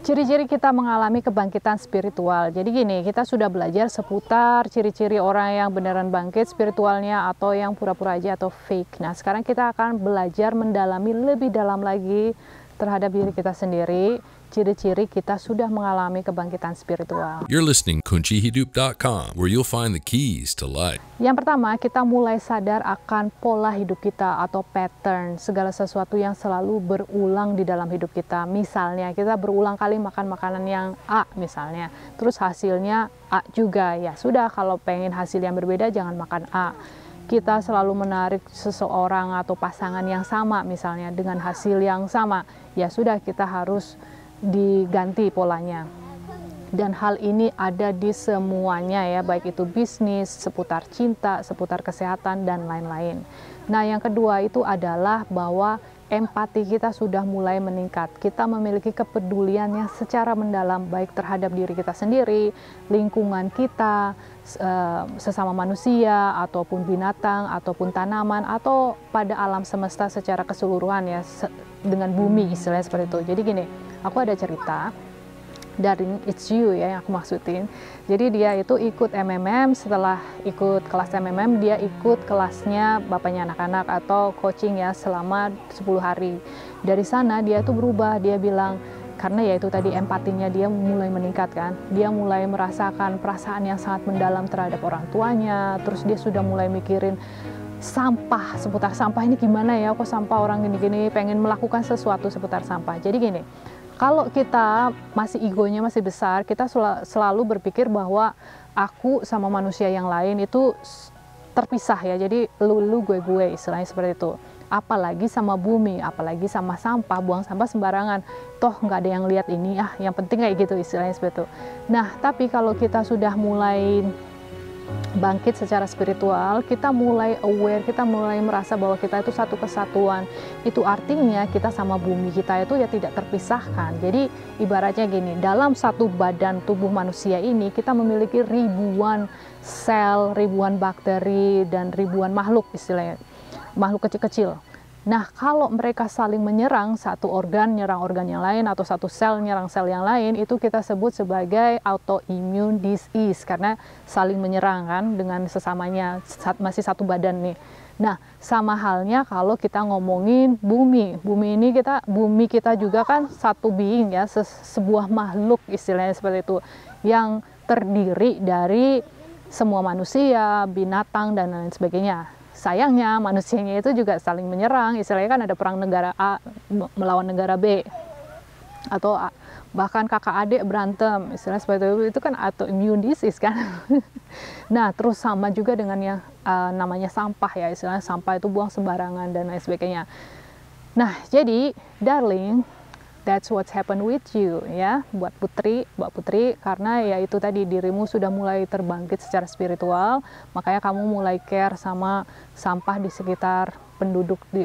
Ciri-ciri kita mengalami kebangkitan spiritual. Jadi gini, kita sudah belajar seputar ciri-ciri orang yang beneran bangkit spiritualnya atau yang pura-pura aja atau fake. Nah, sekarang kita akan belajar mendalami lebih dalam lagi terhadap diri kita sendiri, ciri-ciri kita sudah mengalami kebangkitan spiritual. You're listening kuncihidup.com, where you'll find the keys to life. Yang pertama, kita mulai sadar akan pola hidup kita atau pattern, segala sesuatu yang selalu berulang di dalam hidup kita. Misalnya, kita berulang kali makan makanan yang A misalnya, terus hasilnya A juga. Ya sudah, kalau pengen hasil yang berbeda jangan makan A. Kita selalu menarik seseorang atau pasangan yang sama misalnya dengan hasil yang sama. Ya sudah, kita harus diganti polanya. Dan hal ini ada di semuanya ya, baik itu bisnis, seputar cinta, seputar kesehatan, dan lain-lain. Nah, yang kedua itu adalah bahwa empati kita sudah mulai meningkat. Kita memiliki kepedulian yang secara mendalam baik terhadap diri kita sendiri, lingkungan kita, sesama manusia, ataupun binatang, ataupun tanaman, atau pada alam semesta secara keseluruhan ya, dengan bumi istilahnya seperti itu. Jadi gini, aku ada cerita dari It's You ya yang aku maksudin. Jadi dia itu ikut MMM, setelah ikut kelas MMM dia ikut kelasnya bapaknya anak-anak atau coaching ya selama 10 hari. Dari sana dia tuh berubah, dia bilang karena ya itu tadi empatinya dia mulai meningkat kan. Dia mulai merasakan perasaan yang sangat mendalam terhadap orang tuanya, terus dia sudah mulai mikirin sampah, seputar sampah ini gimana ya, kok sampah orang gini-gini, pengen melakukan sesuatu seputar sampah. Jadi gini, kalau kita masih egonya masih besar, kita selalu berpikir bahwa aku sama manusia yang lain itu terpisah ya. Jadi lu gue istilahnya seperti itu. Apalagi sama bumi, apalagi sama sampah, buang sampah sembarangan. Toh nggak ada yang lihat ini, yang penting kayak gitu istilahnya seperti itu. Nah, tapi kalau kita sudah mulai bangkit secara spiritual, kita mulai aware, kita mulai merasa bahwa kita itu satu kesatuan. Itu artinya kita sama bumi kita itu ya tidak terpisahkan. Jadi ibaratnya gini, dalam satu badan tubuh manusia ini kita memiliki ribuan sel, ribuan bakteri, dan ribuan makhluk istilahnya, makhluk kecil-kecil. Nah, kalau mereka saling menyerang, satu organ nyerang organ yang lain atau satu sel nyerang sel yang lain, itu kita sebut sebagai autoimmune disease karena saling menyerang kan dengan sesamanya, masih satu badan nih. Nah, sama halnya kalau kita ngomongin bumi. Bumi kita juga kan satu being ya, sebuah makhluk istilahnya seperti itu yang terdiri dari semua manusia, binatang dan lain sebagainya. Sayangnya manusianya itu juga saling menyerang, istilahnya kan ada perang negara A melawan negara B, atau bahkan kakak adik berantem, istilahnya seperti itu kan autoimmune disease kan. Nah, terus sama juga dengan yang namanya sampah ya, istilahnya sampah itu buang sembarangan dan lain sebagainya. Nah, jadi darling, that's what's happened with you ya, buat Mbak Putri, karena ya itu tadi dirimu sudah mulai terbangkit secara spiritual, makanya kamu mulai care sama sampah di sekitar penduduk di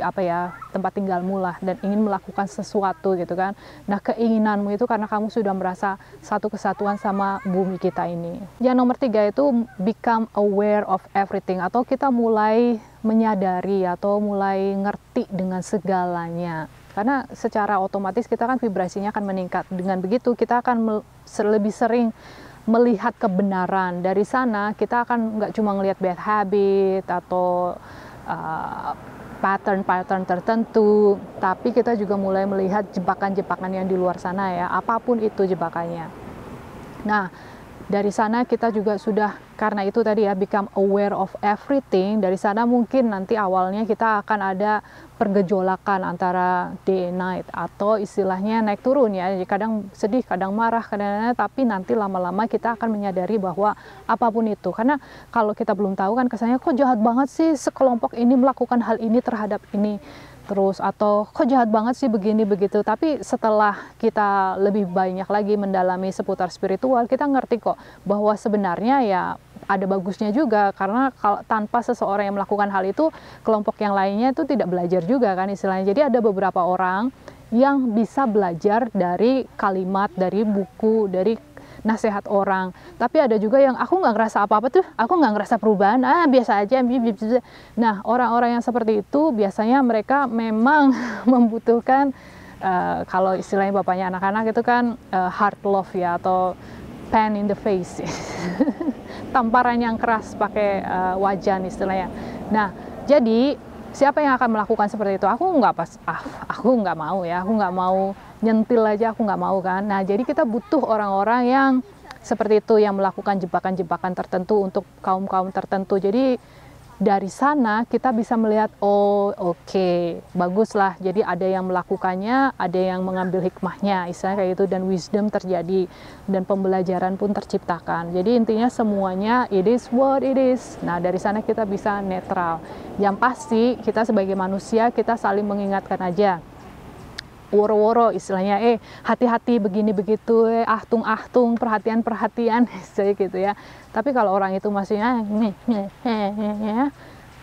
tempat tinggalmu lah, dan ingin melakukan sesuatu gitu kan. Nah, keinginanmu itu karena kamu sudah merasa satu kesatuan sama bumi kita ini. Yang nomor 3 itu become aware of everything, atau kita mulai menyadari atau mulai ngerti dengan segalanya. Karena secara otomatis kita kan vibrasinya akan meningkat. Dengan begitu kita akan lebih sering melihat kebenaran. Dari sana kita akan nggak cuma ngelihat bad habit atau pattern-pattern tertentu, tapi kita juga mulai melihat jebakan-jebakan yang di luar sana ya, apapun itu jebakannya. Nah, dari sana kita juga sudah, karena itu tadi ya, become aware of everything. Dari sana mungkin nanti awalnya kita akan ada pergejolakan antara day and night, atau istilahnya naik turun ya. Jadi kadang sedih, kadang marah, kadang-kadang, tapi nanti lama-lama kita akan menyadari bahwa apapun itu. Karena kalau kita belum tahu kan kesannya kok jahat banget sih sekelompok ini melakukan hal ini terhadap ini. Terus atau kok jahat banget sih begini begitu, tapi setelah kita lebih banyak lagi mendalami seputar spiritual, kita ngerti kok bahwa sebenarnya ya ada bagusnya juga, karena kalau tanpa seseorang yang melakukan hal itu, kelompok yang lainnya itu tidak belajar juga kan istilahnya. Jadi ada beberapa orang yang bisa belajar dari kalimat, dari buku, dari nasihat orang. Tapi ada juga yang aku nggak ngerasa apa-apa tuh, aku nggak ngerasa perubahan, biasa aja. Nah, orang-orang yang seperti itu biasanya mereka memang membutuhkan kalau istilahnya bapaknya anak-anak itu kan hard love ya, atau pan in the face, tamparan yang keras pakai wajan istilahnya. Nah, jadi siapa yang akan melakukan seperti itu? Aku nggak mau ya, aku nggak mau nyentil aja, aku nggak mau kan. Nah, jadi kita butuh orang-orang yang seperti itu, yang melakukan jebakan-jebakan tertentu untuk kaum-kaum tertentu. Jadi dari sana kita bisa melihat, oh oke, baguslah. Jadi ada yang melakukannya, ada yang mengambil hikmahnya, istilahnya kayak gitu, dan wisdom terjadi, dan pembelajaran pun terciptakan. Jadi intinya semuanya it is what it is. Nah, dari sana kita bisa netral. Yang pasti kita sebagai manusia, kita saling mengingatkan aja. Woro-woro istilahnya, hati-hati begini begitu, ahtung-ahtung, perhatian-perhatian, istilahnya gitu ya. Tapi kalau orang itu masih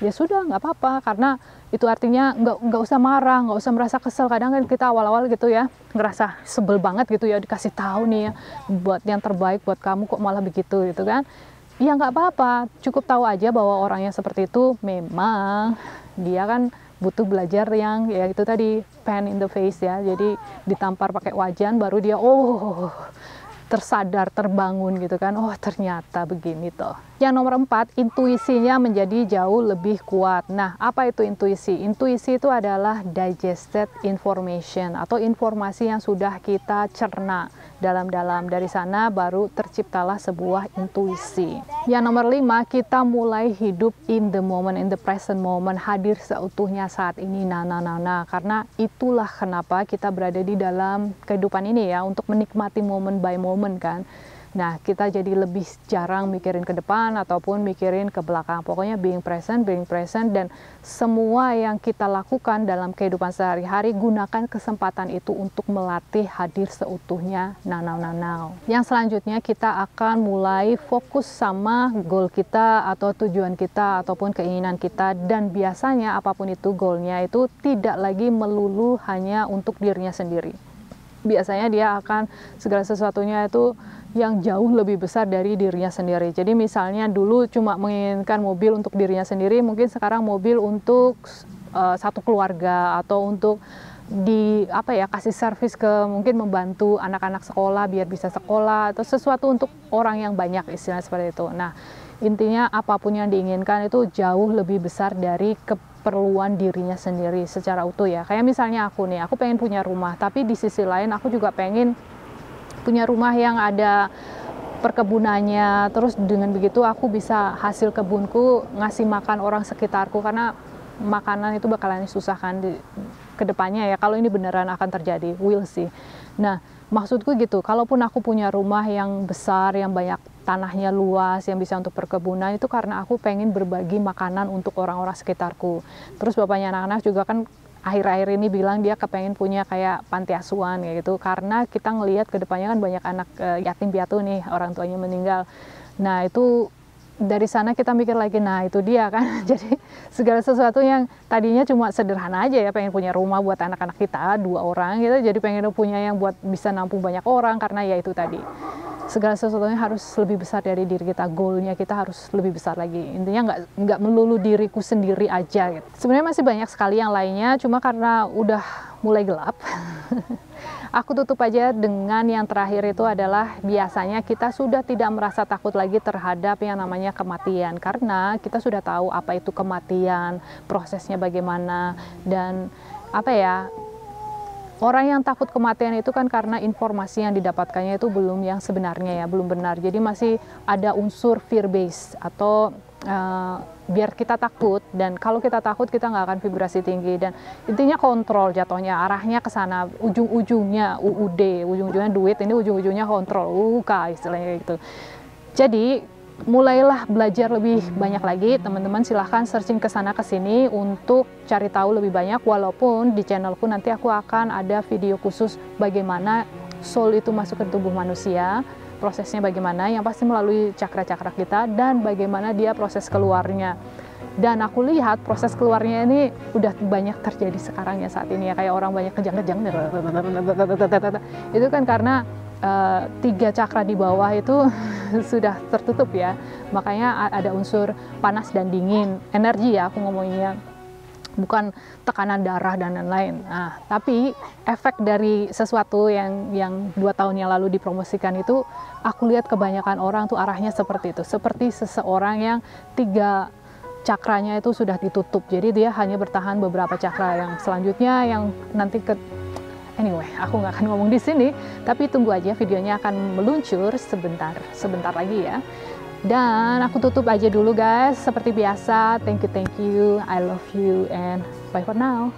ya sudah, nggak apa-apa, karena itu artinya nggak usah marah, nggak usah merasa kesel. Kadang kan kita awal-awal gitu ya, ngerasa sebel banget gitu ya, dikasih tahu nih ya, buat yang terbaik buat kamu kok malah begitu gitu kan. Ya nggak apa-apa, cukup tahu aja bahwa orang yang seperti itu memang dia kan butuh belajar yang ya itu tadi, pan in the face ya. Jadi ditampar pakai wajan baru dia tersadar, terbangun gitu kan, oh ternyata begini toh. Yang nomor 4, intuisinya menjadi jauh lebih kuat. Nah, apa itu intuisi? Intuisi itu adalah digested information, atau informasi yang sudah kita cerna dalam-dalam. Dari sana baru terciptalah sebuah intuisi. Yang nomor 5, kita mulai hidup in the moment, in the present moment, hadir seutuhnya saat ini. Karena itulah kenapa kita berada di dalam kehidupan ini ya, untuk menikmati moment by moment kan. Nah, kita jadi lebih jarang mikirin ke depan ataupun mikirin ke belakang. Pokoknya being present, dan semua yang kita lakukan dalam kehidupan sehari-hari, gunakan kesempatan itu untuk melatih hadir seutuhnya now. Yang selanjutnya kita akan mulai fokus sama goal kita atau tujuan kita ataupun keinginan kita, dan biasanya apapun itu goalnya itu tidak lagi melulu hanya untuk dirinya sendiri. Biasanya dia akan segala sesuatunya itu yang jauh lebih besar dari dirinya sendiri. Jadi misalnya dulu cuma menginginkan mobil untuk dirinya sendiri, mungkin sekarang mobil untuk satu keluarga, atau untuk kasih servis ke, mungkin membantu anak-anak sekolah biar bisa sekolah, atau sesuatu untuk orang yang banyak, istilah seperti itu. Nah, intinya apapun yang diinginkan itu jauh lebih besar dari keperluan dirinya sendiri secara utuh ya. Kayak misalnya aku pengen punya rumah, tapi di sisi lain aku juga pengen punya rumah yang ada perkebunannya, terus dengan begitu aku bisa hasil kebunku ngasih makan orang sekitarku, karena makanan itu bakalan susah kan ke depannya ya, kalau ini beneran akan terjadi, we'll see. Nah, maksudku gitu, kalaupun aku punya rumah yang besar, yang banyak tanahnya luas, yang bisa untuk perkebunan, itu karena aku pengen berbagi makanan untuk orang-orang sekitarku. Terus bapaknya anak-anak juga kan akhir-akhir ini bilang dia kepengen punya kayak panti asuhan kayak gitu, karena kita ngelihat ke depannya kan banyak anak yatim piatu nih, orang tuanya meninggal. Nah, itu dari sana kita mikir lagi, nah itu dia kan. Jadi segala sesuatu yang tadinya cuma sederhana aja ya, pengen punya rumah buat anak-anak kita 2 orang gitu, jadi pengen punya yang buat bisa nampung banyak orang, karena ya itu tadi, segala sesuatunya harus lebih besar dari diri kita, goalnya kita harus lebih besar lagi. Intinya nggak melulu diriku sendiri aja gitu. Sebenarnya masih banyak sekali yang lainnya, cuma karena udah mulai gelap aku tutup aja dengan yang terakhir, itu adalah biasanya kita sudah tidak merasa takut lagi terhadap yang namanya kematian, karena kita sudah tahu apa itu kematian, prosesnya bagaimana, dan orang yang takut kematian itu kan karena informasi yang didapatkannya itu belum yang sebenarnya ya, belum benar. Jadi masih ada unsur fear base, atau biar kita takut, dan kalau kita takut kita nggak akan vibrasi tinggi, dan intinya kontrol jatuhnya, arahnya ke sana, ujung-ujungnya UUD, ujung-ujungnya duit, ini ujung-ujungnya kontrol, istilahnya gitu. Jadi mulailah belajar lebih banyak lagi, teman-teman silahkan searching ke sana ke sini untuk cari tahu lebih banyak, walaupun di channelku nanti aku akan ada video khusus bagaimana soul itu masuk ke tubuh manusia, prosesnya bagaimana, yang pasti melalui cakra-cakra kita, dan bagaimana dia proses keluarnya. Dan aku lihat proses keluarnya ini udah banyak terjadi sekarang ya, saat ini ya, kayak orang banyak kejang-kejang, itu kan karena 3 cakra di bawah itu sudah tertutup ya, makanya ada unsur panas dan dingin, energi ya aku ngomonginnya. bukan tekanan darah dan lain-lain. Nah, tapi efek dari sesuatu yang 2 tahun yang lalu dipromosikan itu, aku lihat kebanyakan orang tuh arahnya seperti itu, seperti seseorang yang 3 cakranya itu sudah ditutup, jadi dia hanya bertahan beberapa cakra, yang selanjutnya yang nanti anyway, aku nggak akan ngomong di sini, tapi tunggu aja, videonya akan meluncur sebentar lagi ya. Dan aku tutup aja dulu guys, seperti biasa. Thank you, I love you, and bye for now.